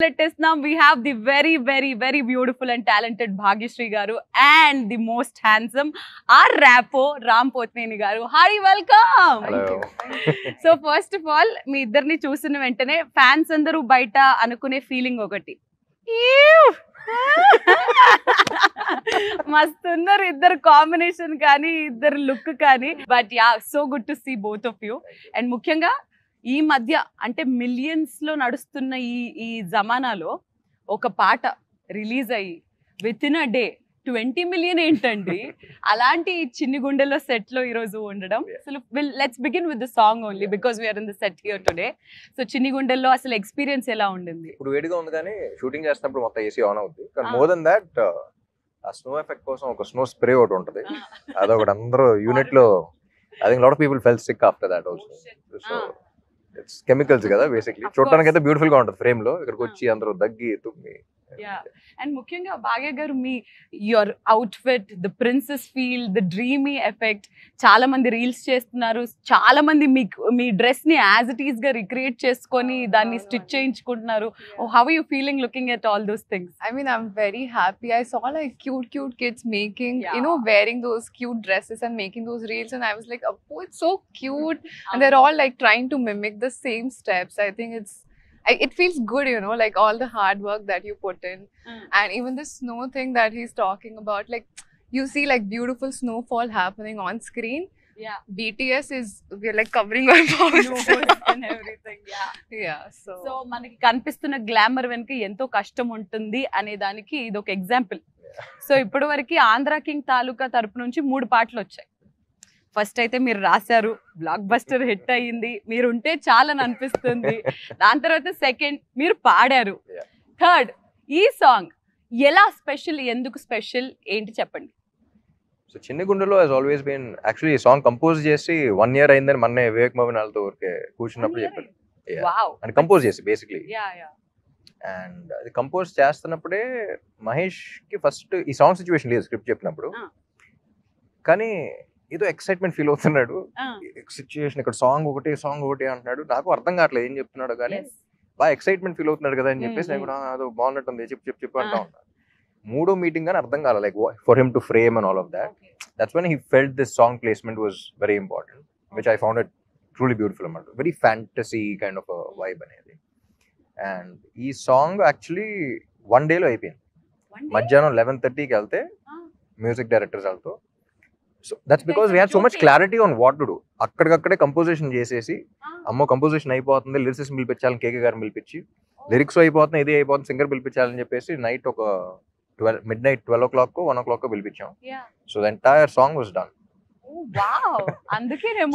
Let us now we have the very beautiful and talented Bhagyashree garu and the most handsome our rapo Ram Pothneni garu. Hi, welcome. Hello. So first of all, మీ ఇద్దరిని చూసిన వెంటనే fans అందరూ బయట అనుకునే feeling ఒకటి, మస్తున్నారు ఇద్దరు combination కానీ ఇద్దరు లుక్ కానీ. But yeah, so good to see both of you. And ముఖ్యంగా ఈ మధ్య అంటే మిలియన్స్ లో నడుస్తున్న ఈ జమానాలో ఒక పాట రిలీజ్ అయ్యి with in a day 20 million ఏంటండి, అలాంటి చిన్ని గుండెల్లో సెట్ లో ఈ రోజు ఉండడం. అసలు let's begin with the song only because we're in the set here today. So చిన్ని గుండెల్లో అసలు ఎక్స్పీరియన్స్ ఎలా ఉండింది? ఇప్పుడు వేడిగా ఉంది కానీ షూటింగ్ చేస్తున్నప్పుడు మొత్తం ఏసీ ఆన్ అవుతుంది. కానీ మోర్ దెన్ దాట్ ఆ స్నో ఎఫెక్ట్ కోసం ఒక స్నో స్ప్రే ఒకటి ఉంటుంది. అదొకటి అందరూ యూనిట్ లో I think lot of people felt sick after that also. So it's chemicals కదా బేసిక్లీ. చూడడానికి అయితే బ్యూటిఫుల్ గా ఉంటుంది ఫ్రేమ్ లో. ఇక్కడికి వచ్చి అందరూ దగ్గి తుమ్మి. అండ్ ముఖ్యంగా భాగ్య గారు మీ your outfit, the princess feel, the dreamy effect, చాలా మంది రీల్స్ చేస్తున్నారు, చాలా మంది మీ డ్రెస్ ని యాజ్ ఇట్ ఈస్ గా రిక్రియేట్ చేసుకొని దాన్ని స్టిచ్ చేయించుకుంటున్నారు. How are you feeling looking at all those things? I mean, I'm very happy. I saw like cute kids making, you know, wearing those cute dresses and making those reels, and I was like, oh, it's so cute. And they're all like trying to mimic the same steps. I think it feels good, you know, like all the hard work that you put in. And even the snow thing that he's talking about, like you see like beautiful snowfall happening on screen. Yeah. BTS we're like covering our faces and everything. Yeah. So మనకి కనిపిస్తున్న glamour వెనుక ఎంతో కష్టం ఉంటుంది అనే దానికి ఇది ఒక ఎగ్జాంపుల్. సో ఇప్పటి వరకు ఆంధ్ర కింగ్ తాలూకా తరపు నుంచి 3 పాటలు వచ్చాయి. ఫస్ట్ అయితే మీరు రాశారు, బ్లాక్ బస్టర్ హిట్ అయ్యింది, మీరు ఉంటే చాలని అనిపిస్తుంది. దాని తర్వాత సెకండ్ మీరు పాడారు, థర్డ్ ఈ సాంగ్ ఎలా స్పెషల్, ఎందుకు స్పెషల్, ఏంటి చెప్పండి? సో చిన్ని గుండెలో హస్ ఆల్వేస్ బీన్ యాక్చువల్లీ ఈ సాంగ్ కంపోజ్ చేసి 1 year అయిందని మొన్నే వివేక్ మోహన్ వాళ్ళతో ఊరికే కూర్చున్నప్పుడు చెప్పారు. అండ్ కంపోజ్ చేసి బేసిక్లీ. అండ్ అది కంపోజ్ చేస్తున్నప్పుడే మహేష్ కి ఫస్ట్ ఈ సాంగ్ సిచ్యువేషన్ లేదు స్క్రిప్ట్ చెప్పినప్పుడు, కానీ ఏదో ఎక్సైట్మెంట్ ఫీల్ అవుతున్నాడు. సిచ్యువేషన్ ఇక్కడ సాంగ్ ఒకటి అంటున్నాడు. నాకు అర్థం కావట్లేదు ఏం చెప్తున్నాడు, కానీ బాగా ఎక్సైట్మెంట్ ఫీల్ అవుతున్నాడు కదా అని చెప్పేసి నేను కూడా అదో బాగున్నట్టుంది చెప్పు అంటా ఉన్నా. 3వ మీటింగ్ కానీ అర్థం కాలేదు, like for him to frame and all of that. That's when he felt this song placement was very important, which I found it truly beautiful అన్నమాట. Very fantasy kind of vibe అనేది. And ఈ song actually 1 day లో అయిపోయింది. మధ్యాహ్నం 11:30కి వెళ్తే music directors వాళ్ళతో. So that's because we had so much clarity on what to do. అక్కడికక్కడే కంపోజిషన్ చేసేసి, అమ్మో కంపోజిషన్ అయిపోతుంది, లిరిసిస్ట్ పిలిపించాలని కేకే గారిని పిలిపించి, లిరిక్స్ అయిపోతుంది, ఇది అయిపోతుంది, సింగర్ పిలిపించాలని చెప్పేసి నైట్ ఒక midnight 12 o'clock 1 o'clock పిలిపించాం. So the entire song was done.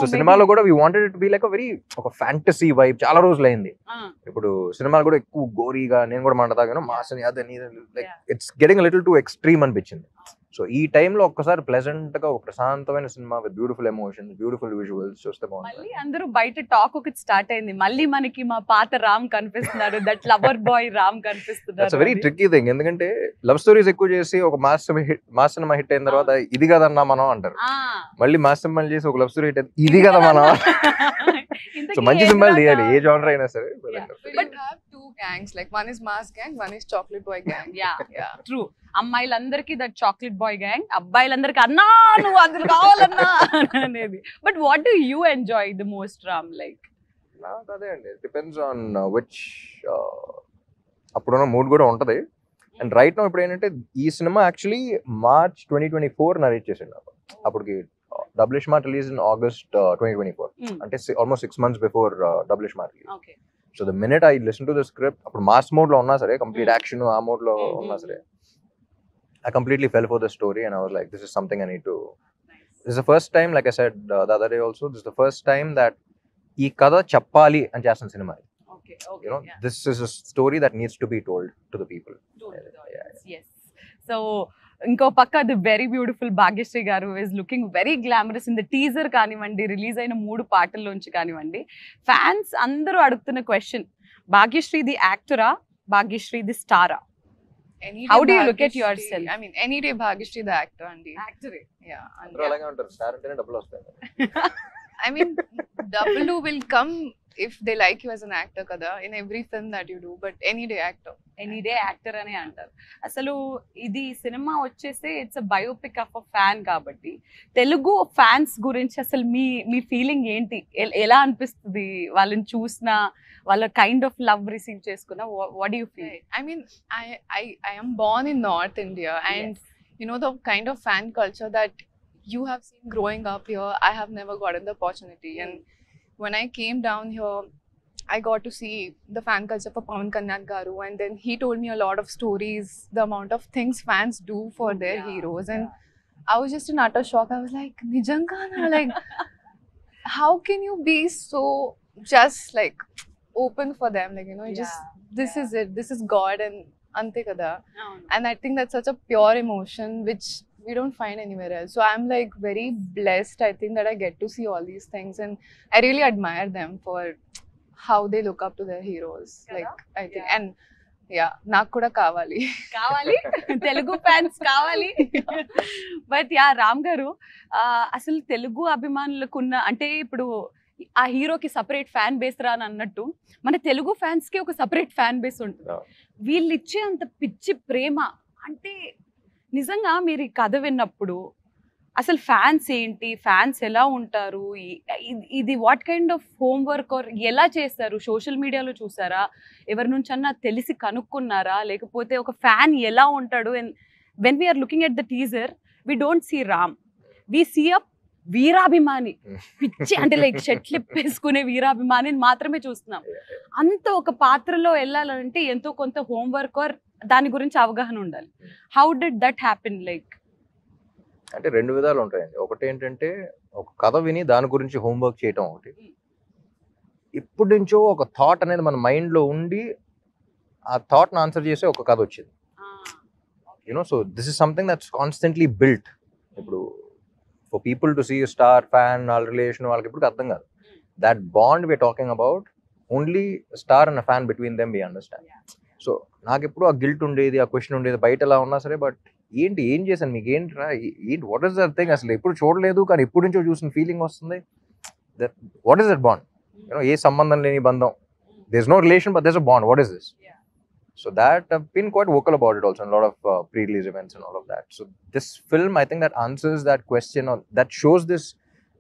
So సినిమాలో కూడా we wanted it be like ఒక ఫ్యాంటసీ వైబ్. చాలా రోజులు అయింది. ఇప్పుడు సినిమాలు కూడా ఎక్కువ గోరీగా, నేను కూడా మాట్లాడతాను మాసని అదని, like it's getting little to extreme అనిపించింది. సో ఈ టైంలో ఒక్కసారి ప్లెజెంట్ గా ఒక ప్రశాంతమైన cinema with beautiful emotions, beautiful visuals చూస్తే బాగుంటుంది. అందరూ బయట టాక్ ఒకటి స్టార్ట్ అయింది, మళ్ళీ మనకి మా పాత రామ్ కనిపిస్తున్నారు, దట్ లవర్ బాయ్ రామ్ కనిపిస్తున్నారు. It's very tricky thing. ఎందుకంటే లవ్ స్టోరీస్ ఎక్కువ చేసి ఒక మాస్ సినిమా హిట్ అయిన తర్వాత ఇది కదన్నా మనం అంటారు. మళ్ళీ మాస్ సినిమా చేసి ఒక లవ్ స్టోరీ హిట్ అయింది, ఇది కదా మనం. సో మంచి సినిమాలు తీయాలి, ఏ జానర్ అయినా సరే. But you have 2 gangs, like one is mass gang, one is chocolate boy gang. Yeah. True. అమ్మాయిలందరికీ దట్ చాక్లెట్ బాయ్ గ్యాంగ్, అబ్బాయిలందరికీ అన్నా నువ్వు అందులో కావాలన్నా అనేది. But what do you enjoy the most Ram? Like నాకు అదే అండి, డిపెండ్స్ ఆన్ విచ్ అప్పుడున్న మూడ్ కూడా ఉంటది. అండ్ రైట్ నో ఇప్పుడు ఏంటంటే ఈ సినిమా యాక్చువల్లీ March 2024 నరేట్ చేసాడు నాకు. అప్పటికి double smart release in August 2024, అంటే almost 6 months before double smart release. So the minute I listen to the script, అప్పుడు మాస్ మోడ్ లో ఉన్నా సరే, కంప్లీట్ యాక్షన్ ఆ మోడ్ లో ఉన్నా సరే, I completely fell for the story and I was like, this is something I need to. This is the first time, like I said the other day also, this is the first time that ee kada chappali and chestunna cinema. Okay. You know, this is a story that needs to be told to the people. Yes. So ఇంకో పక్క the very beautiful Bhagyashree గారు is looking very glamorous in the teaser కానివ్వండి, release అయిన 3 పాటల్లోంచి కానివ్వండి. Fans అందరూ అడుగుతున్న question, Bhagyashree the యాక్టరా, భాగ్యశ్రీ ది స్టారా? How do you look at yourself? I mean, any day Bhagyashree the actor andi. Actor. Yeah. అందరూ అలాగే ఉంటారు. స్టార్ అంటేనే డబ్బులు వస్తాయి. I mean, double will come if they like you as an actor kada in every film that you do, but any day actor. Any day actor అని అంటారు. అసలు ఇది సినిమా వచ్చేస్తే it's a biopic of a fan కాబట్టి Telugu fans గురించి అసలు మీ feeling ఏంటి? ఎలా అనిపిస్తుంది వాళ్ళని చూసిన, వాళ్ళ కైండ్ ఆఫ్ లవ్ రిసీవ్ చేసుకున్న? What do you feel? I mean, I am born in North India, and you know the kind of fan culture that you have seen growing up here, I have never gotten the opportunity. And when I came down here, I got to see the fan culture for Pawan Kalyan Garu, and then he told me a lot of stories, the amount of things fans do for their heroes, and I was just in utter shock. I was like, Nijangana, like, how can you be so just like open for them? Like, you know, just this is it, this is God, and ante kada. And I think that's such a pure emotion which we don't find anywhere else. So I'm like very blessed, I think, that I get to see all these things, and I really admire them for how they look up to their heroes. Like, I think, and yeah, నాకు కూడా కావాలి Telugu fans కావాలి. But yeah Ram గారు, అసలు తెలుగు అభిమానులకున్న, అంటే ఇప్పుడు ఆ హీరోకి సపరేట్ ఫ్యాన్ బేస్ రా అని అన్నట్టు మన తెలుగు ఫ్యాన్స్ కి ఒక సపరేట్ ఫ్యాన్ బేస్ ఉంటుంది. వీళ్ళు ఇచ్చే అంత పిచ్చి ప్రేమ, అంటే నిజంగా మీరు ఈ కథ విన్నప్పుడు అసలు ఫ్యాన్స్ ఏంటి, ఫ్యాన్స్ ఎలా ఉంటారు, ఇది what kind of homework or ఎలా చేస్తారు? సోషల్ మీడియాలో చూసారా, ఎవరి నుంచి అన్నా తెలిసి కనుక్కున్నారా, లేకపోతే ఒక ఫ్యాన్ ఎలా ఉంటాడు? And when we're looking at the teaser we don't see Ram, we see a వీరాభిమాని, పిచ్చి అంటే లైక్ షర్ట్లిప్ వేసుకునే వీరాభిమానిని మాత్రమే చూస్తున్నాం. అంత ఒక పాత్రలో వెళ్ళాలంటే ఎంతో కొంత హోంవర్క్ ఆర్ దాని గురించి అవగాహన ఉండాలి. How did that happen? Like అంటే రెండు విధాలు ఉంటాయండి. ఒకటి ఏంటంటే ఒక కథ విని దాని గురించి హోంవర్క్ చేయటం ఒకటి. ఇప్పటి నుంచో ఒక థాట్ అనేది మన మైండ్లో ఉండి ఆ థాట్ని ఆన్సర్ చేసే ఒక కథ వచ్చింది. You know, so this is something that's constantly built. ఇప్పుడు for people to see star fan వాళ్ళ రిలేషన్ వాళ్ళకి ఇప్పుడు అర్థం కాదు. That bond we're talking about only star and fan between them we understand. So నాకు ఎప్పుడు ఆ గిల్ట్ ఉండేది, ఆ క్వశ్చన్ ఉండేది, బయట ఎలా ఉన్నా సరే, బట్ ఏం చేశాను, మీకు ఏంట్రా, ఏంటి, వాట్ ఈస్ దట్ థింగ్, అసలు ఎప్పుడు చూడలేదు కానీ ఎప్పుడు నుంచో చూసిన ఫీలింగ్ వస్తుంది. That what is that bond? You know, ఏ సంబంధం లేని బంధం, there is no relation but there is a bond, what is this? So that I've been quite vocal about it also in a lot of pre-release events and all of that. So this film, I think that answers that question, or that shows this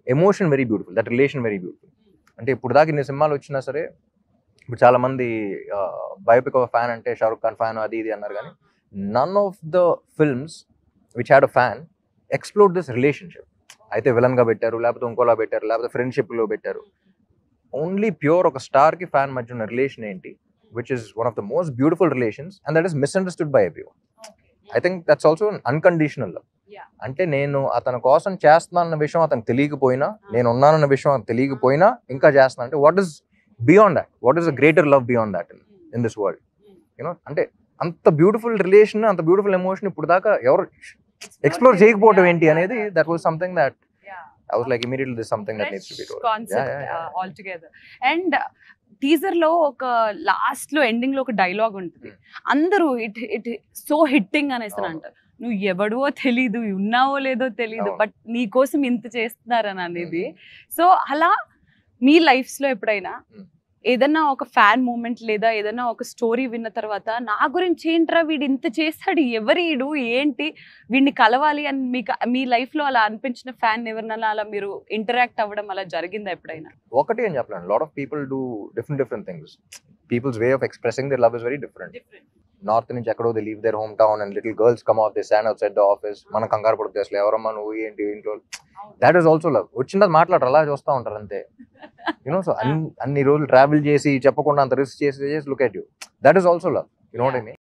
emotion very beautiful, that relation very beautiful. అంటే ఇప్పుడు దాకా ఇన్ని సినిమాలు వచ్చినా సరే, ఇప్పుడు చాలా మంది బయోపిక్ ఆఫ్ ఫ్యాన్ అంటే షారుఖ్ ఖాన్ ఫ్యాన్ అది ఇది అన్నారు, కానీ none of the films which had a fan explore this relationship. అయితే విలన్గా పెట్టారు, లేకపోతే ఇంకోలా పెట్టారు, లేకపోతే ఫ్రెండ్షిప్లో పెట్టారు. ఓన్లీ ప్యూర్ ఒక స్టార్కి ఫ్యాన్ మధ్య ఉన్న రిలేషన్ ఏంటి, which is one of the most beautiful relations, and that is misunderstood by everyone. I think that's also an unconditional love. అంటే నేను అతని కోసం చేస్తున్నానన్న విషయం అతనికి తెలియకపోయినా, నేను ఉన్నానన్న విషయం అతనికి తెలియకపోయినా ఇంకా చేస్తున్నా అంటే what is beyond that, what is a greater love beyond that in this world? You know, అంటే అంత బ్యూటిఫుల్ రిలేషన్, అంత బ్యూటిఫుల్ ఎమోషన్ ఇప్పుడు దాకా ఎవరు ఎక్స్ప్లోర్ చేయకపోవడం ఏంటి అనేది, that was something that I was like immediately this is something that needs to be told. Concept altogether. And teaser లో ఒక లాస్ట్ లో ఎండింగ్ లో ఒక డైలాగ్ ఉంటుంది, అందరూ ఇట్ సో హిట్టింగ్ అనేసి అంటారు, నువ్వు ఎవడో తెలీదు, ఉన్నావో లేదో తెలీదు, బట్ నీ కోసం ఇంత చేస్తున్నారని అనేది. సో అలా మీ లైఫ్స్ లో ఎప్పుడైనా ఏదన్నా ఒక ఫ్యాన్ మూమెంట్ లేదా ఏదన్నా ఒక స్టోరీ విన్న తర్వాత నా గురించి ఏంట్రా వీడు ఇంత చేస్తాడు, ఎవరీడు ఏంటి, వీడిని కలవాలి అని మీకు మీ లైఫ్ లో అలా అనిపించిన ఫ్యాన్ ఎవరినైనా అలా మీరు ఇంటరాక్ట్ అవ్వడం అలా జరిగిందా ఎప్పుడైనా? ఒకటి అని చెప్పలేను, lot of people do different things. People's way of expressing their love is very different. North నుంచి ఎక్కడో they leave their home town and little girls come of they stand outside the office, మన కంగారు పడుతుంది అసలు ఎవరమ్మా నువ్వు ఏంటి ఇంట్లో, దాట్ ఈస్ ఆల్సో లవ్. వచ్చిన మాట్లాడరు, అలా చూస్తూ ఉంటారు అంతే. యూనో, సో అన్ని రోజులు ట్రావెల్ చేసి చెప్పకుండా అంత రిస్క్ చేసి look at you, that is also love. You know what I mean?